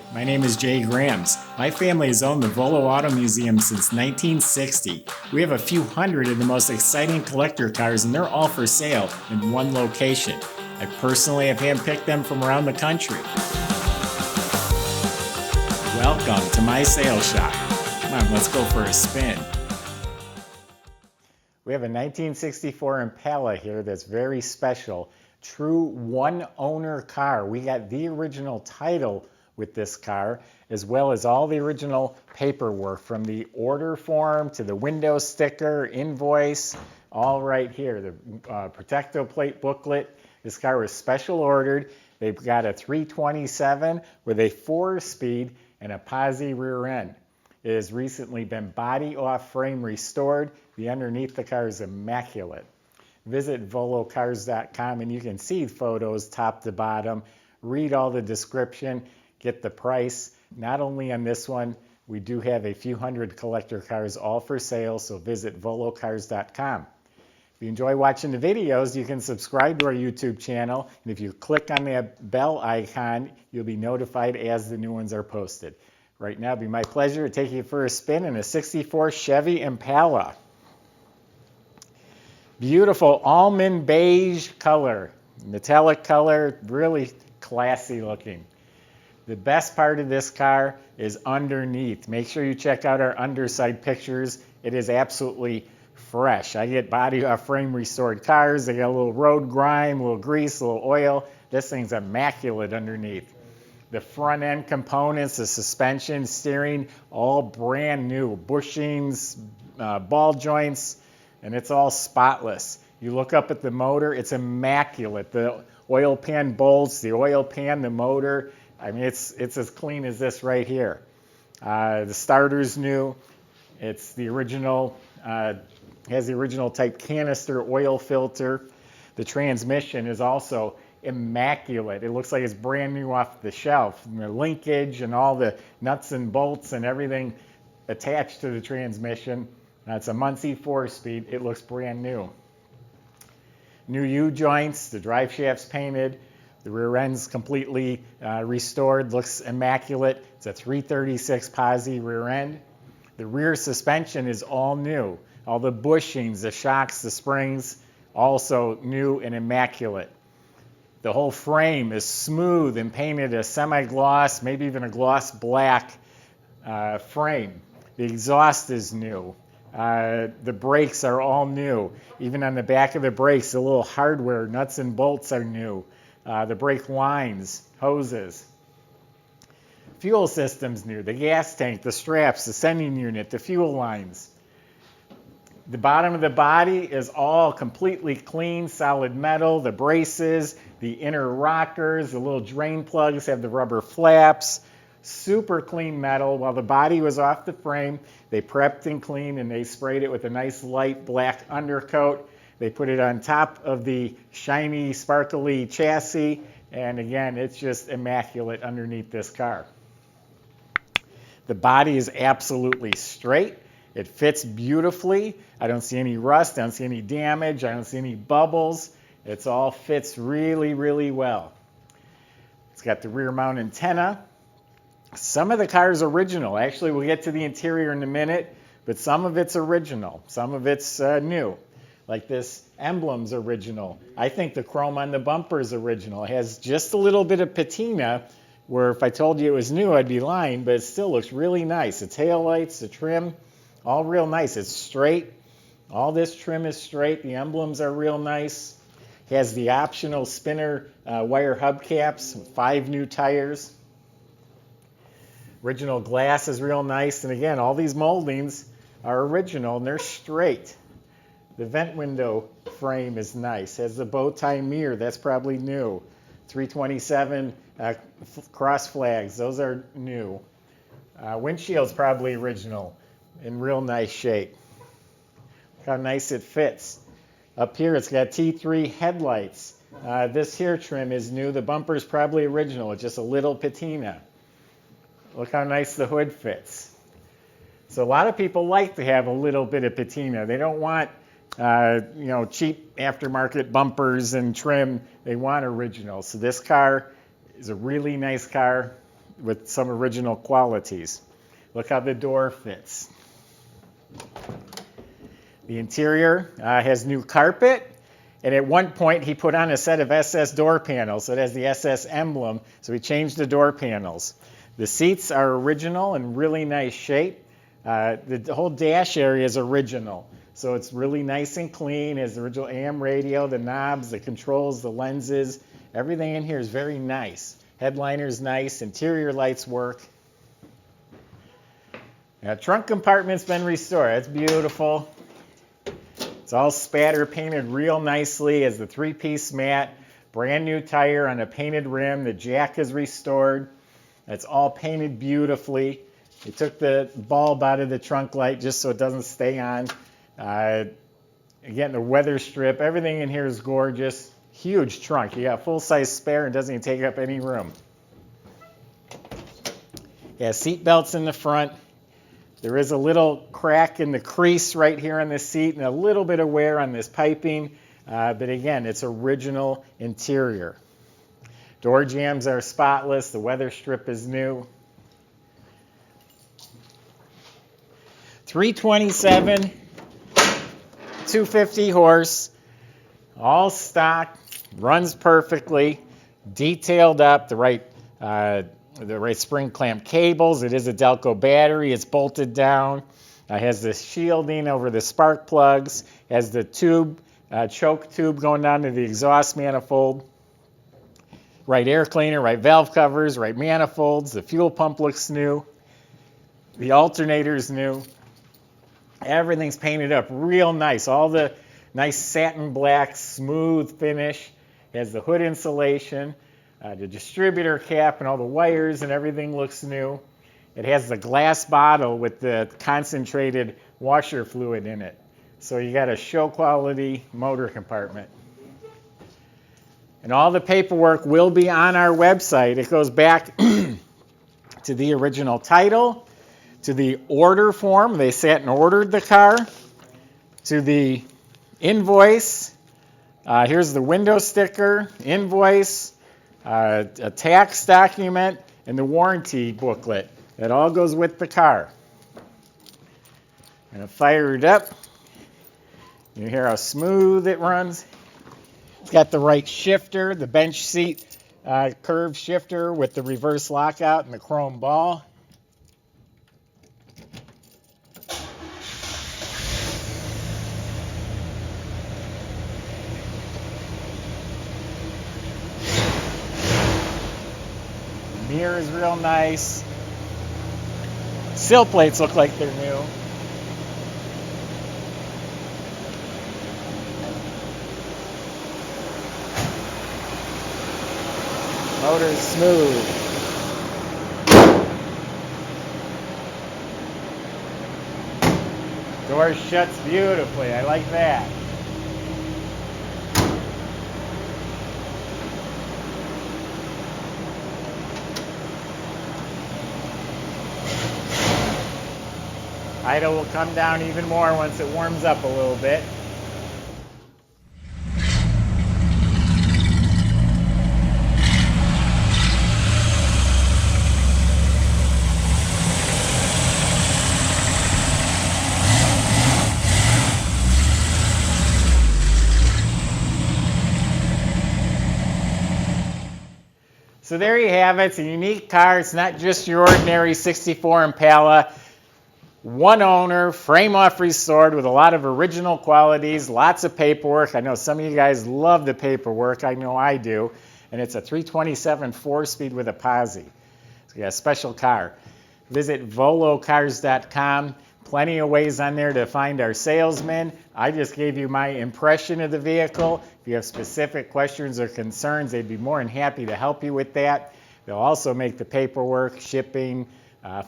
Hi, my name is Jay Grams. My family has owned the Volo Auto Museum since 1960. We have a few hundred of the most exciting collector cars, and they're all for sale in one location. I personally have handpicked them from around the country. Welcome to my sales shop. Come on, let's go for a spin. We have a 1964 Impala here that's very special. True one-owner car. We got the original title with this car, as well as all the original paperwork, from the order form to the window sticker, invoice, all right here. The Protecto plate booklet. This car was special ordered. They've got a 327 with a 4-speed and a posi rear end. It has recently been body off frame restored. The underneath the car is immaculate. Visit volocars.com and you can see photos top to bottom, read all the description, get the price. Not only on this one, we do have a few hundred collector cars all for sale, so visit volocars.com. If you enjoy watching the videos, you can subscribe to our YouTube channel, and if you click on that bell icon, you'll be notified as the new ones are posted. Right now, it'd be my pleasure to take you for a spin in a 64 Chevy Impala. Beautiful almond beige color, metallic color, really classy looking. The best part of this car is underneath. Make sure you check out our underside pictures. It is absolutely fresh. I get body off frame restored cars. They got a little road grime, a little grease, a little oil. This thing's immaculate underneath. The front end components, the suspension, steering, all brand new. Bushings, ball joints, and it's all spotless. You look up at the motor, it's immaculate. The oil pan bolts, the oil pan, the motor, I mean, it's as clean as this right here. The starter's new. It's the original, has the original type canister oil filter. The transmission is also immaculate. It looks like it's brand new off the shelf. And the linkage and all the nuts and bolts and everything attached to the transmission. It's a Muncie 4-speed. It looks brand new. New U-joints, the drive shaft's painted. The rear end's completely restored, looks immaculate. It's a 336 posi rear end. The rear suspension is all new. All the bushings, the shocks, the springs, also new and immaculate. The whole frame is smooth and painted a semi-gloss, maybe even a gloss black frame. The exhaust is new. The brakes are all new. Even on the back of the brakes, the little hardware, nuts and bolts are new. The brake lines, hoses. Fuel system's new. The gas tank, the straps, the sending unit, the fuel lines. The bottom of the body is all completely clean, solid metal. The braces, the inner rockers, the little drain plugs have the rubber flaps. Super clean metal. While the body was off the frame, they prepped and cleaned and they sprayed it with a nice light black undercoat. They put it on top of the shiny, sparkly chassis, and again, it's just immaculate underneath this car. The body is absolutely straight. It fits beautifully. I don't see any rust, I don't see any damage, I don't see any bubbles. It all fits really, really well. It's got the rear mount antenna. Some of the car is original. Actually, we'll get to the interior in a minute, but some of it's original. Some of it's new. Like this emblem's original. I think the chrome on the bumper is original. It has just a little bit of patina, where if I told you it was new, I'd be lying, but it still looks really nice. The tail lights, the trim, all real nice. It's straight. All this trim is straight. The emblems are real nice. It has the optional spinner wire hubcaps, 5 new tires. Original glass is real nice. And again, all these moldings are original and they're straight. The vent window frame is nice. Has the bow tie mirror. That's probably new. 327 cross flags. Those are new. Windshield's probably original. In real nice shape. Look how nice it fits. Up here it's got T3 headlights. This here trim is new. The bumper's probably original. It's just a little patina. Look how nice the hood fits. So a lot of people like to have a little bit of patina. They don't want cheap aftermarket bumpers and trim. They want original. So this car is a really nice car. with some original qualities. Look how the door fits. The interior has new carpet, and at one point he put on a set of SS door panels. So it has the SS emblem, so he changed the door panels. The seats are original and really nice shape. The whole dash area is original, so it's really nice and clean. It has the original AM radio, the knobs, the controls, the lenses. Everything in here is very nice. Headliner's nice, interior lights work. Now, trunk compartment's been restored. It's beautiful. It's all spatter painted real nicely as the three-piece mat. Brand new tire on a painted rim. The jack is restored. It's all painted beautifully. They took the bulb out of the trunk light just so it doesn't stay on. Again, the weather strip. Everything in here is gorgeous. Huge trunk. You got a full-size spare and doesn't even take up any room. Yeah, seat belts in the front. There is a little crack in the crease right here on the seat and a little bit of wear on this piping. But again, it's original interior. Door jambs are spotless. The weather strip is new. 327, 250 horse, all stock, runs perfectly, detailed up, the right spring clamp cables. It is a Delco battery. It's bolted down. Has the shielding over the spark plugs. Has the tube, choke tube going down to the exhaust manifold. Right air cleaner, right valve covers, right manifolds. The fuel pump looks new. The alternator is new. Everything's painted up real nice. All the nice satin black, smooth finish. Has the hood insulation, the distributor cap, and all the wires, and everything looks new. It has the glass bottle with the concentrated washer fluid in it. So you got a show quality motor compartment. And all the paperwork will be on our website. It goes back to the original title, to the order form. They sat and ordered the car, to the invoice. Here's the window sticker, invoice, a tax document, and the warranty booklet. That all goes with the car. I'm going to fire it up. You hear how smooth it runs. It's got the right shifter, the bench seat curved shifter with the reverse lockout and the chrome ball. The mirror is real nice. Sill plates look like they're new. Motor's smooth. Door shuts beautifully. I like that. Idle will come down even more once it warms up a little bit. So there you have it. It's a unique car. It's not just your ordinary 64 Impala. One owner, frame off restored with a lot of original qualities, lots of paperwork. I know some of you guys love the paperwork. I know I do. And it's a 327 4-speed with a posi. So you got a special car. Visit volocars.com. Plenty of ways on there to find our salesmen. I just gave you my impression of the vehicle. If you have specific questions or concerns, they'd be more than happy to help you with that. They'll also make the paperwork, shipping,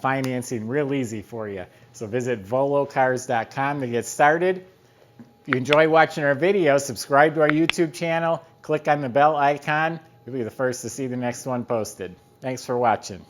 financing real easy for you. So visit volocars.com to get started. If you enjoy watching our videos, subscribe to our YouTube channel, click on the bell icon. You'll be the first to see the next one posted. Thanks for watching.